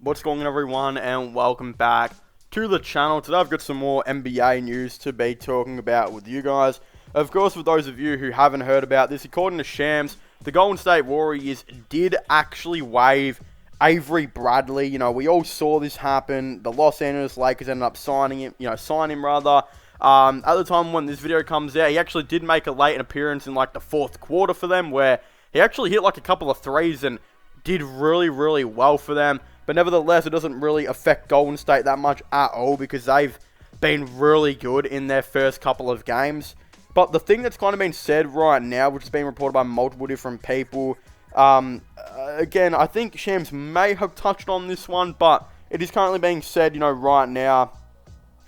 What's going on, everyone, and welcome back to the channel. Today I've got some more NBA news to be talking about with you guys. Of course, for those of you who haven't heard about this, according to Shams, the Golden State Warriors did actually waive Avery Bradley. You know, we all saw this happen. The Los Angeles Lakers ended up signing him. At the time when this video comes out, he actually did make a late appearance in like the fourth quarter for them, where he actually hit like a couple of threes and did really well for them. But nevertheless, it doesn't really affect Golden State that much at all because they've been really good in their first couple of games. But the thing that's kind of been said right now, which has been reported by multiple different people, again, I think Shams may have touched on this one, but it is currently being said, right now,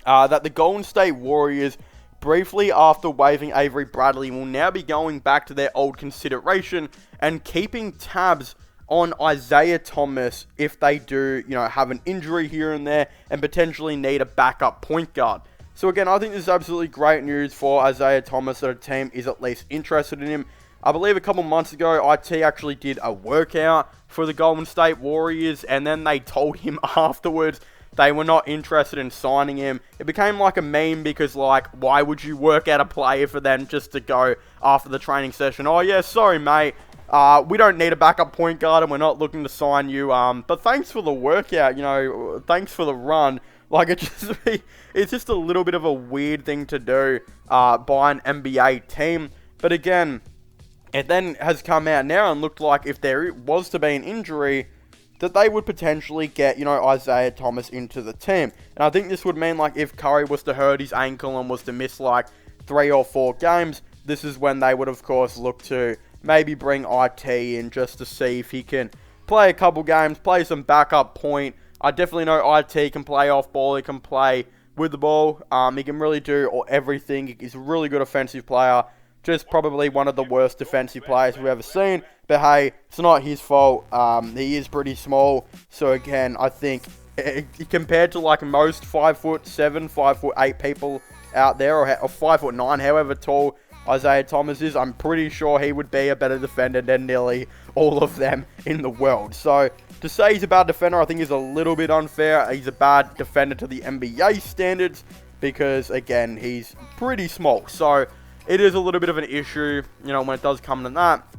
that the Golden State Warriors, briefly after waiving Avery Bradley, will now be going back to their old consideration and keeping tabs on Isaiah Thomas if they do, have an injury here and there and potentially need a backup point guard. So again, I think this is absolutely great news for Isaiah Thomas that a team is at least interested in him. I believe a couple months ago, IT actually did a workout for the Golden State Warriors, and then they told him afterwards they were not interested in signing him. It became like a meme because, why would you work out a player for them just to go after the training session? Oh yeah, sorry mate. We don't need a backup point guard and we're not looking to sign you. But thanks for the workout, thanks for the run. It's just a little bit of a weird thing to do by an NBA team. But again, it then has come out now and looked like if there was to be an injury, that they would potentially get, Isaiah Thomas into the team. And I think this would mean, if Curry was to hurt his ankle and was to miss, 3 or 4 games, this is when they would, of course, look to maybe bring IT in just to see if he can play a couple games, play some backup point. I definitely know IT can play off ball, he can play with the ball. He can really do everything. He's a really good offensive player. Just probably one of the worst defensive players we've ever seen. But hey, it's not his fault. He is pretty small. So again, I think compared to most 5'7", 5'8" people out there, or 5'9", however tall Isaiah Thomas is, I'm pretty sure he would be a better defender than nearly all of them in the world. So to say he's a bad defender, I think is a little bit unfair. He's a bad defender to the NBA standards because, again, he's pretty small. So it is a little bit of an issue, when it does come to that.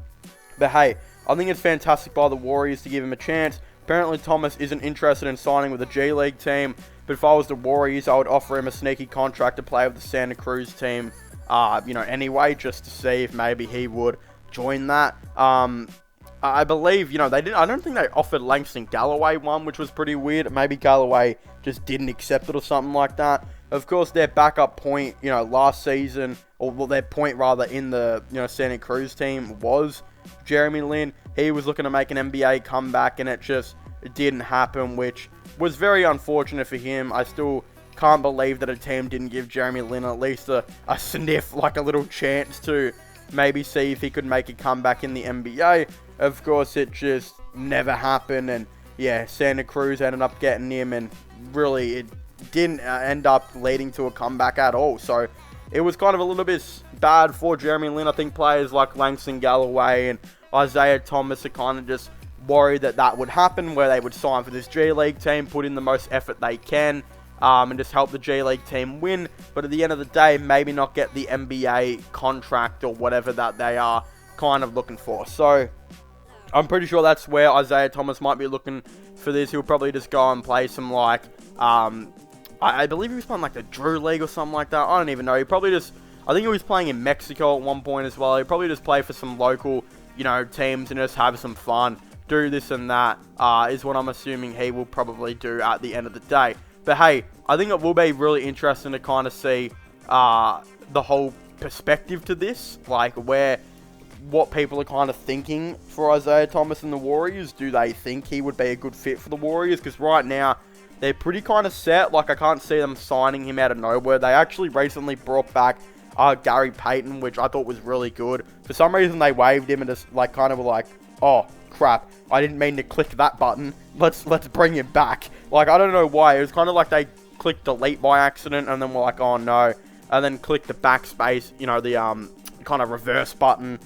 But hey, I think it's fantastic by the Warriors to give him a chance. Apparently, Thomas isn't interested in signing with a G League team. But if I was the Warriors, I would offer him a sneaky contract to play with the Santa Cruz team. Anyway, just to see if maybe he would join that. I believe, they didn't. I don't think they offered Langston Galloway one, which was pretty weird. Maybe Galloway just didn't accept it or something like that. Of course, their backup point, last season, or their point rather in the, Santa Cruz team was Jeremy Lin. He was looking to make an NBA comeback, and it just didn't happen, which was very unfortunate for him. I still can't believe that a team didn't give Jeremy Lin at least a sniff, a little chance to maybe see if he could make a comeback in the NBA. Of course, it just never happened, and yeah, Santa Cruz ended up getting him, and really it didn't end up leading to a comeback at all. So it was kind of a little bit bad for Jeremy Lin. I think players like Langston Galloway and Isaiah Thomas are kind of just worried that would happen, where they would sign for this G League team, put in the most effort they can, and just help the G League team win, but at the end of the day, maybe not get the NBA contract or whatever that they are kind of looking for. So I'm pretty sure that's where Isaiah Thomas might be looking for this. He'll probably just go and play some I believe he was playing the Drew League or something like that. I don't even know. I think he was playing in Mexico at one point as well. He'll probably just play for some local, teams and just have some fun, do this and that, is what I'm assuming he will probably do at the end of the day. But hey, I think it will be really interesting to kind of see the whole perspective to this, what people are kind of thinking for Isaiah Thomas and the Warriors. Do they think he would be a good fit for the Warriors? Because right now, they're pretty kind of set. I can't see them signing him out of nowhere. They actually recently brought back Gary Payton, which I thought was really good. For some reason, they waived him and just oh crap, I didn't mean to click that button. Let's bring him back. I don't know why. It was kind of like they clicked delete by accident and then were like, oh no. And then click the backspace, the kind of reverse button.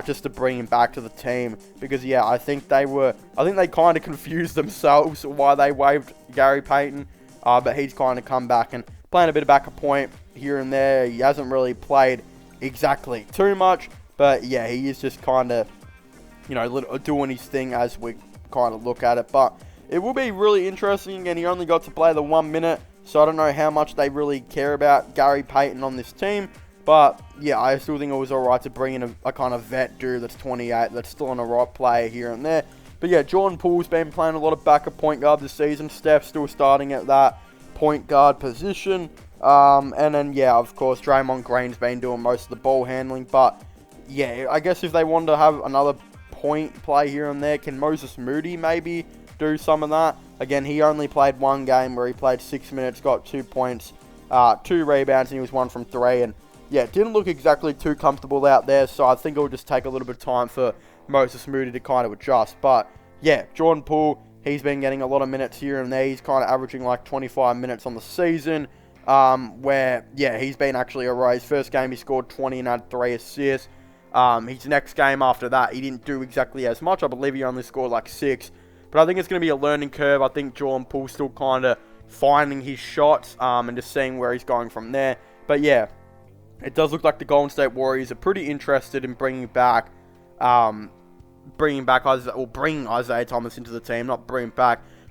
just to bring him back to the team. Because, yeah, I think they kind of confused themselves why they waived Gary Payton. But he's kind of come back and playing a bit of backup point here and there. He hasn't really played exactly too much. But, yeah, he is just kind of, doing his thing as we kind of look at it. But it will be really interesting, and he only got to play the 1 minute. So I don't know how much they really care about Gary Payton on this team. But, yeah, I still think it was alright to bring in a kind of vet dude that's 28, that's still an alright player here and there. But, yeah, Jordan Poole's been playing a lot of backup point guard this season. Steph's still starting at that point guard position. And then, yeah, of course, Draymond Green's been doing most of the ball handling. But, yeah, I guess if they wanted to have another point play here and there, can Moses Moody maybe do some of that? Again, he only played one game where he played 6 minutes, got 2 points, 2 rebounds, and he was 1 from 3. And, yeah, didn't look exactly too comfortable out there, so I think it will just take a little bit of time for Moses Moody to kind of adjust. But, yeah, Jordan Poole, he's been getting a lot of minutes here and there. He's kind of averaging like 25 minutes on the season, where, yeah, he's been actually alright. His first game, he scored 20 and had 3 assists. His next game after that, he didn't do exactly as much. I believe he only scored like 6. But I think it's going to be a learning curve. I think Jordan Poole's still kind of finding his shots and just seeing where he's going from there. But, yeah, it does look like the Golden State Warriors are pretty interested in bringing Isaiah Thomas into the team.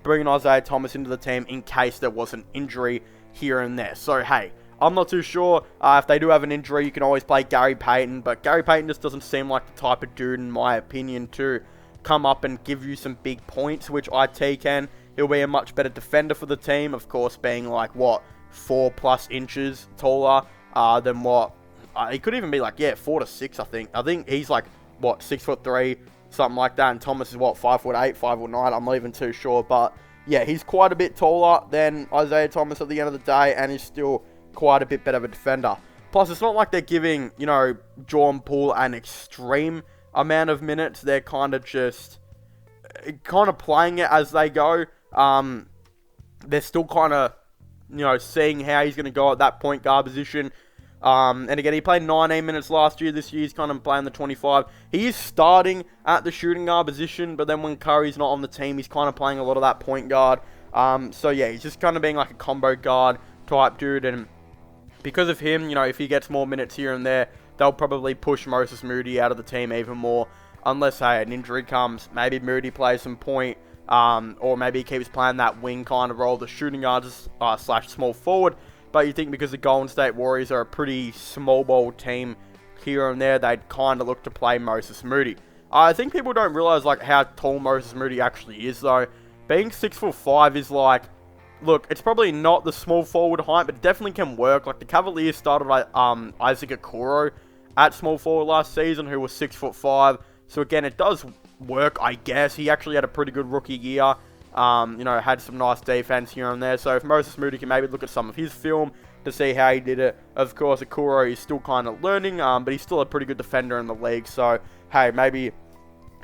Bringing Isaiah Thomas into the team in case there was an injury here and there. So, hey, I'm not too sure. If they do have an injury, you can always play Gary Payton. But Gary Payton just doesn't seem like the type of dude, in my opinion, to come up and give you some big points, which IT can. He'll be a much better defender for the team, of course, being like, 4+ inches taller than what... he could even be like, 4 to 6, I think. I think he's like, 6'3", something like that. And Thomas is 5'8", 5'9". I'm not even too sure. But, yeah, he's quite a bit taller than Isaiah Thomas at the end of the day, and he's still quite a bit better of a defender. Plus, it's not like they're giving, Jordan Poole an extreme amount of minutes. They're kind of just playing it as they go. They're still kind of, seeing how he's going to go at that point guard position. And again, he played 19 minutes last year. This year, he's kind of playing the 25. He is starting at the shooting guard position, but then when Curry's not on the team, he's kind of playing a lot of that point guard. So yeah, he's just kind of being like a combo guard type dude. And because of him, if he gets more minutes here and there, they'll probably push Moses Moody out of the team even more. Unless, hey, an injury comes. Maybe Moody plays some point. Or maybe he keeps playing that wing kind of role, the shooting guard / small forward. But you think because the Golden State Warriors are a pretty small ball team here and there, they'd kind of look to play Moses Moody. I think people don't realize how tall Moses Moody actually is, though. Being 6'5" is like, look, it's probably not the small forward height, but it definitely can work. Like the Cavaliers started like Isaac Okoro at small forward last season, who was 6'5". So again, it does work, I guess. He actually had a pretty good rookie year. Had some nice defense here and there. So if Moses Moody can maybe look at some of his film to see how he did it. Of course, Okoro is still kind of learning, but he's still a pretty good defender in the league. So, hey, maybe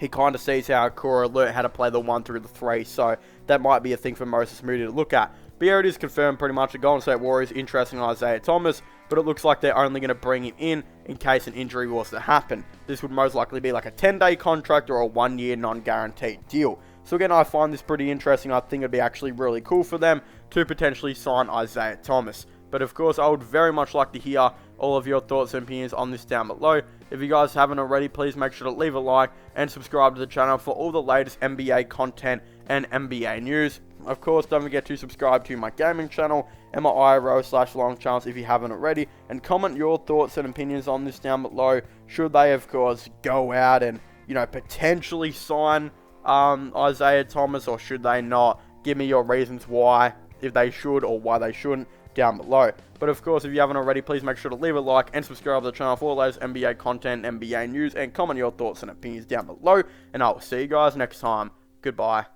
he kind of sees how Okoro learned how to play the 1 through the 3. So that might be a thing for Moses Moody to look at. But yeah, it is confirmed pretty much the Golden State Warriors interested in Isaiah Thomas, but it looks like they're only going to bring him in case an injury was to happen. This would most likely be like a 10-day contract or a 1-year non-guaranteed deal. So again, I find this pretty interesting. I think it'd be actually really cool for them to potentially sign Isaiah Thomas. But of course, I would very much like to hear all of your thoughts and opinions on this down below. If you guys haven't already, please make sure to leave a like and subscribe to the channel for all the latest NBA content and NBA news. Of course, don't forget to subscribe to my gaming channel, MIRO/LongChance if you haven't already, and comment your thoughts and opinions on this down below. Should they, of course, go out and, potentially sign Isaiah Thomas, or should they not? Give me your reasons why, if they should or why they shouldn't, down below. But of course, if you haven't already, please make sure to leave a like and subscribe to the channel for all those NBA content, NBA news, and comment your thoughts and opinions down below. And I will see you guys next time. Goodbye.